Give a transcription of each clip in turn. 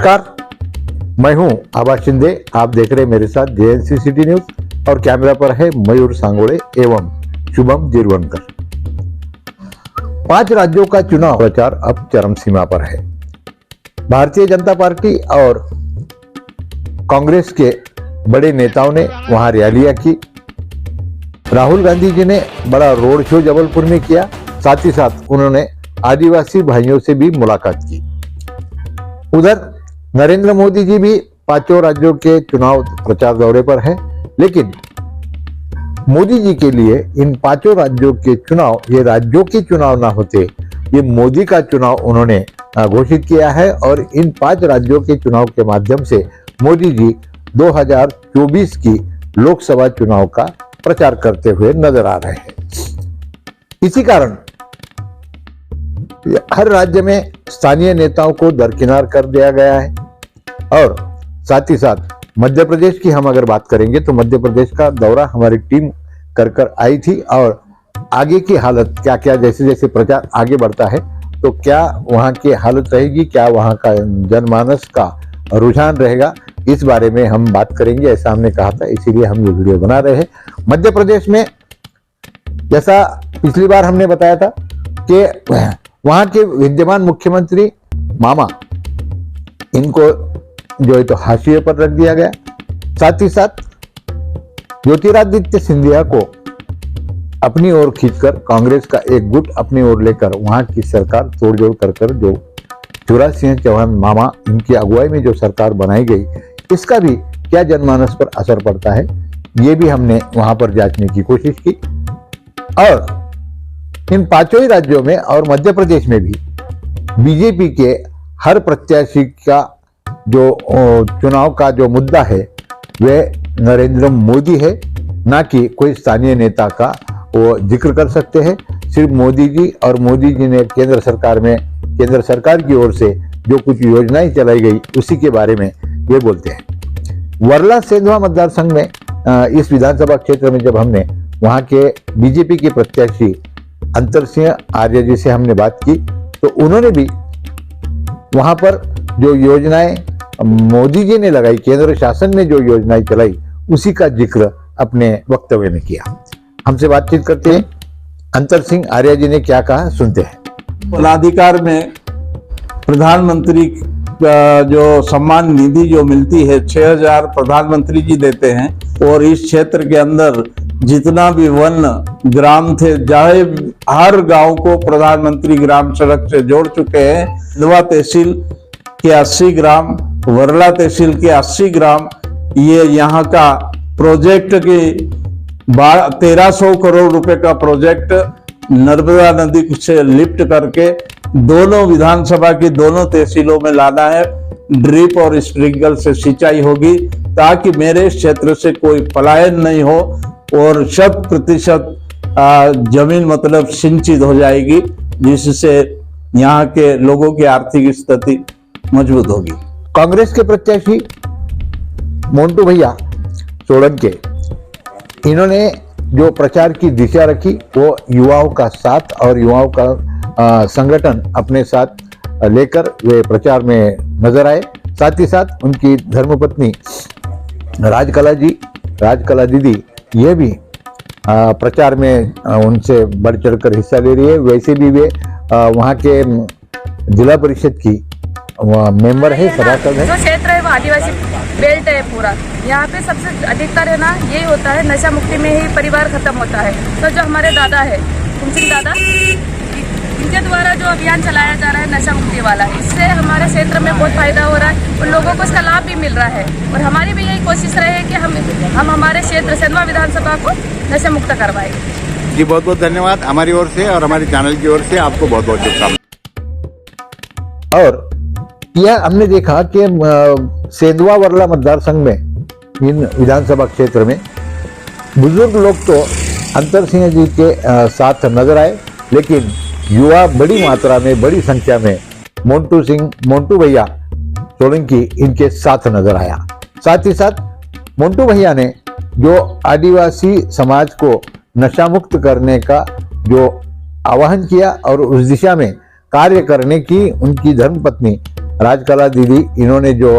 नमस्कार, मैं हूं आभा शिंदे। आप देख रहे हैं मेरे साथ जेएनसी सिटी न्यूज और कैमरा पर है मयूर सांगोड़े एवं शुभम जिरवनकर। 5 राज्यों का चुनाव प्रचार अब चरम सीमा पर है। भारतीय जनता पार्टी और कांग्रेस के बड़े नेताओं ने वहां रैलियां की। राहुल गांधी जी ने बड़ा रोड शो जबलपुर में किया। साथ ही साथ उन्होंने आदिवासी भाइयों से भी मुलाकात की। उधर नरेंद्र मोदी जी भी 5 राज्यों के चुनाव प्रचार दौरे पर हैं, लेकिन मोदी जी के लिए इन 5 राज्यों के चुनाव ये राज्यों के चुनाव ना होते, ये मोदी का चुनाव उन्होंने घोषित किया है। और इन 5 राज्यों के चुनाव के माध्यम से मोदी जी 2024 की लोकसभा चुनाव का प्रचार करते हुए नजर आ रहे हैं। इसी कारण हर राज्य में स्थानीय नेताओं को दरकिनार कर दिया गया है। और साथ ही साथ मध्य प्रदेश की हम अगर बात करेंगे तो मध्य प्रदेश का दौरा हमारी टीम कर आई थी। और आगे की हालत क्या क्या, जैसे जैसे प्रचार आगे बढ़ता है तो क्या वहां की हालत रहेगी, क्या वहां का जनमानस का रुझान रहेगा, इस बारे में हम बात करेंगे, ऐसा हमने कहा था, इसीलिए हम ये वीडियो बना रहे हैं। मध्य प्रदेश में जैसा पिछली बार हमने बताया था कि वहां के विद्यमान मुख्यमंत्री मामा, इनको जो है तो हाशिए पर रख दिया गया। साथ ही साथ ज्योतिरादित्य सिंधिया को अपनी ओर खींचकर कांग्रेस का एक गुट अपनी ओर लेकर वहां की सरकार तोड़जोड़ कर जो शिवराज सिंह चौहान मामा, इनकी अगुवाई में जो सरकार बनाई गई, इसका भी क्या जनमानस पर असर पड़ता है, ये भी हमने वहां पर जांचने की कोशिश की। और इन 5 ही राज्यों में और मध्य प्रदेश में भी बीजेपी के हर प्रत्याशी का जो चुनाव का जो मुद्दा है वह नरेंद्र मोदी है, ना कि कोई स्थानीय नेता का वो जिक्र कर सकते हैं। सिर्फ मोदी जी, और मोदी जी ने केंद्र सरकार की ओर से जो कुछ योजनाएं चलाई गई उसी के बारे में ये बोलते हैं। वर्ला सेंधवा मतदार संघ में इस विधानसभा क्षेत्र में जब हमने वहां के बीजेपी के प्रत्याशी अंतर सिंह आर्य जी से हमने बात की तो उन्होंने भी वहां पर जो योजनाएं मोदी जी ने लगाई, केंद्र शासन ने जो योजनाएं चलाई, उसी का जिक्र अपने वक्तव्य में किया। हमसे बातचीत करते हैं, अंतर सिंह आर्य जी ने क्या कहा, सुनते हैं। पदाधिकार में प्रधानमंत्री जो सम्मान निधि जो मिलती है 6,000 प्रधानमंत्री जी देते हैं। और इस क्षेत्र के अंदर जितना भी वन ग्राम थे, चाहे हर गांव को प्रधानमंत्री ग्राम सड़क से जोड़ चुके हैं। सिंधवा तहसील के 80 ग्राम, वर्ला तहसील के 80 ग्राम, ये यहाँ का प्रोजेक्ट के 1300 करोड़ रुपए का प्रोजेक्ट नर्मदा नदी से लिफ्ट करके दोनों विधानसभा की दोनों तहसीलों में लाना है। ड्रिप और स्प्रिंकल से सिंचाई होगी ताकि मेरे क्षेत्र से कोई पलायन नहीं हो और 100% जमीन मतलब सिंचित हो जाएगी, जिससे यहाँ के लोगों की आर्थिक स्थिति मजबूत होगी। कांग्रेस के प्रत्याशी मोन्टू भैया सोलंके, इन्होंने जो प्रचार की दिशा रखी वो युवाओं का साथ और युवाओं का संगठन अपने साथ लेकर वे प्रचार में नजर आए। साथ ही साथ उनकी धर्मपत्नी राजकला दीदी, ये भी प्रचार में उनसे बढ़ चढ़कर हिस्सा ले रही है। वैसे भी वे वहाँ के जिला परिषद की मेंबर है, सभासद है। जो क्षेत्र है वो आदिवासी बेल्ट है पूरा। यहाँ पे सबसे अधिकतर है ना यही होता है, नशा मुक्ति में ही परिवार खत्म होता है। तो जो हमारे दादा है कुमसिंह दादा, इनके द्वारा जो अभियान चलाया जा रहा है नशा मुक्ति वाला, इससे हमारे क्षेत्र में बहुत फायदा हो रहा है और लोगों को इसका लाभ भी मिल रहा है। और हमारी भी यही कोशिश रहे कि हम हमारे क्षेत्र सेंधवा विधानसभा को नशा मुक्त करवाएं। जी बहुत बहुत धन्यवाद हमारी ओर से और हमारे चैनल की ओर से आपको बहुत बहुत शुभकामनाएं। और यह हमने देखा कि सेंधवा वर्ला मतदार संघ में इन विधानसभा क्षेत्र में बुजुर्ग लोग तो अंतर सिंह जी के साथ नजर आए, लेकिन युवा बड़ी मात्रा में, बड़ी संख्या में मोन्टू भैया सोलंकी इनके साथ नजर आया। साथ ही साथ मोन्टू भैया ने जो आदिवासी समाज को नशा मुक्त करने का जो आह्वान किया और उस दिशा में कार्य करने की उनकी धर्मपत्नी राजकला दीदी इन्होंने जो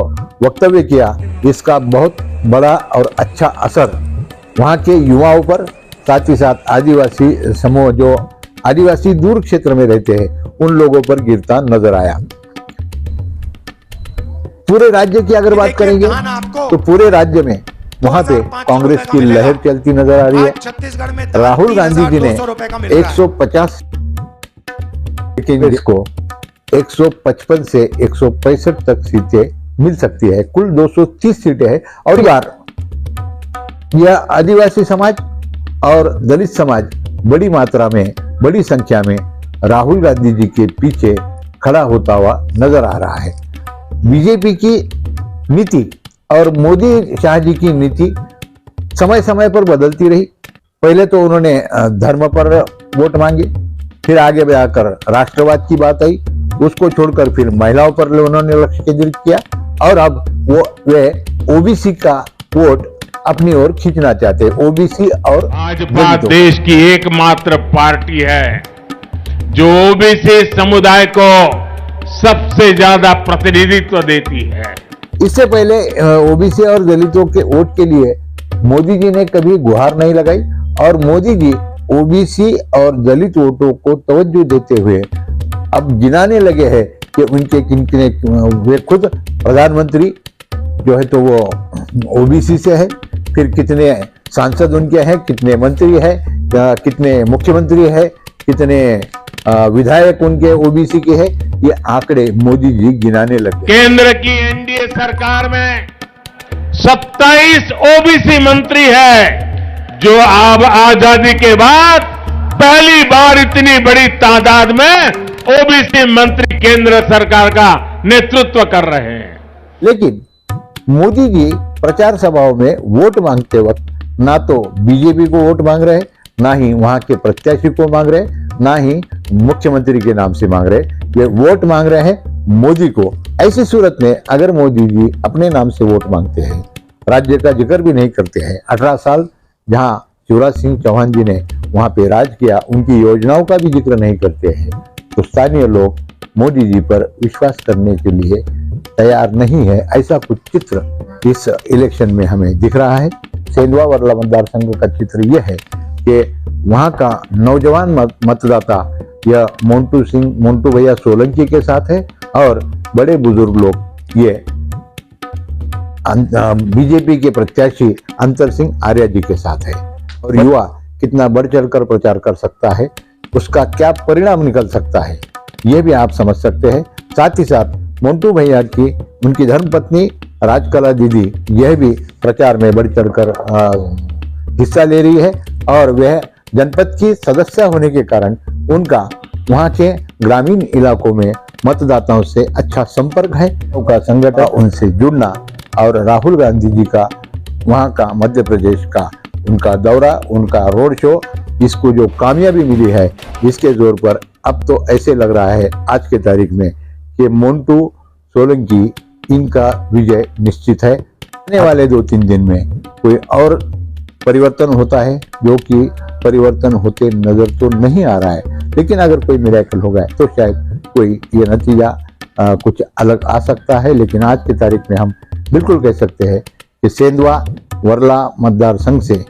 वक्तव्य किया, इसका बहुत बड़ा और अच्छा असर वहाँ के युवाओं पर, साथ ही साथ आदिवासी समूह जो आदिवासी दूर क्षेत्र में रहते हैं उन लोगों पर गिरता नजर आया। पूरे राज्य की अगर बात करेंगे तो पूरे राज्य में वहां पे कांग्रेस की लहर चलती नजर आ रही है। छत्तीसगढ़ में राहुल गांधी जी ने 150 को 155 से 165 तक सीटें मिल सकती है, कुल 230 सीटें हैं। और बार यह आदिवासी समाज और दलित समाज बड़ी मात्रा में, बड़ी संख्या में राहुल गांधी जी के पीछे खड़ा होता हुआ नजर आ रहा है। बीजेपी की नीति और मोदी शाह जी की नीति समय समय पर बदलती रही। पहले तो उन्होंने धर्म पर वोट मांगे, फिर आगे जाकर राष्ट्रवाद की बात आई, उसको छोड़कर फिर महिलाओं पर उन्होंने लक्ष्य केंद्रित किया और अब वे ओबीसी का वोट अपनी ओर खींचना चाहते हैं। ओबीसी और भाजपा देश की एकमात्र पार्टी है जो ओबीसी समुदाय को सबसे ज्यादा प्रतिनिधित्व देती है। इससे पहले ओबीसी और दलितों के वोट के लिए मोदी जी ने कभी गुहार नहीं लगाई और मोदी जी ओबीसी और दलित वोटों को तवज्जो देते हुए अब गिनाने लगे हैं कि उनके किन वे खुद प्रधानमंत्री जो है तो वो ओबीसी से है, फिर कितने सांसद उनके हैं, कितने मंत्री है, कितने मुख्यमंत्री है, कितने विधायक उनके ओबीसी के हैं, ये आंकड़े मोदी जी गिनाने लगे। केंद्र की एनडीए सरकार में 27 ओबीसी मंत्री है, जो अब आजादी के बाद पहली बार इतनी बड़ी तादाद में ओबीसी मंत्री केंद्र सरकार का नेतृत्व कर रहे हैं। लेकिन मोदी जी प्रचार सभाओं में वोट मांगते वक्त ना तो बीजेपी को वोट मांग रहे, ना ही वहां के प्रत्याशी को मांग रहे, ना ही मुख्यमंत्री के नाम से मांग रहे, वे वोट मांग रहे हैं मोदी को। ऐसी सूरत में अगर मोदी जी अपने नाम से वोट मांगते हैं, राज्य का जिक्र भी नहीं करते हैं, 18 साल जहां शिवराज सिंह चौहान जी ने वहां पे राज किया, उनकी योजनाओं का भी जिक्र नहीं करते हैं, तो स्थानीय लोग मोदी जी पर विश्वास करने के लिए तैयार नहीं है। ऐसा कुछ चित्र इस इलेक्शन में हमें दिख रहा है। सेंधवा वर्ला मतदार संघ का चित्र यह है कि वहां का नौजवान मतदाता यह मोन्टू भैया सोलंकी के साथ है और बड़े बुजुर्ग लोग ये बीजेपी के प्रत्याशी अंतर सिंह आर्य जी के साथ है। और युवा कितना बढ़ चढ़कर प्रचार कर सकता है, उसका क्या परिणाम निकल सकता है, यह भी आप समझ सकते हैं। साथ ही साथ मोन्टू भैया की उनकी धर्मपत्नी राजकला दीदी यह भी प्रचार में बढ़ चढ़कर हिस्सा ले रही है और वह जनपद की सदस्य होने के कारण उनका वहां के ग्रामीण इलाकों में मतदाताओं से अच्छा संपर्क है। उनका संगठन, उनसे जुड़ना और राहुल गांधी जी का वहां का मध्य प्रदेश का उनका दौरा, उनका रोड शो, इसको जो कामयाबी मिली है, इसके जोर पर अब तो ऐसे लग रहा है आज के तारीख में कि मोन्टू सोलंकी इनका विजय निश्चित है। आने वाले 2-3 दिन में कोई और परिवर्तन होता है, जो कि परिवर्तन होते नजर तो नहीं आ रहा है, लेकिन अगर कोई मिरेकल होगा तो शायद कोई ये नतीजा कुछ अलग आ सकता है। लेकिन आज की तारीख में हम बिल्कुल कह सकते हैं कि सेंधवा वर्ला मतदार संघ से,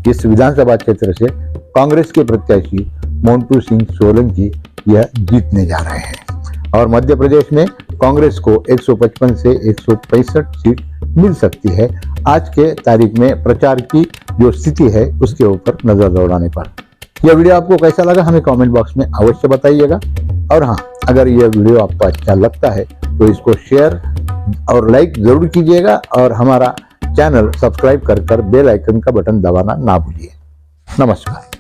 इस विधानसभा क्षेत्र से कांग्रेस के प्रत्याशी मोन्टू सिंह सोलंकी यह जीतने जा रहे हैं और मध्य प्रदेश में कांग्रेस को 155 से 165 सीट मिल सकती है। आज के तारीख में प्रचार की जो स्थिति है उसके ऊपर नजर दौड़ाने पर। यह वीडियो आपको कैसा लगा हमें कमेंट बॉक्स में अवश्य बताइएगा। और हाँ, अगर यह वीडियो आपको अच्छा लगता है तो इसको शेयर और लाइक जरूर कीजिएगा और हमारा चैनल सब्सक्राइब कर बेल आइकन का बटन दबाना ना भूलिए। नमस्कार।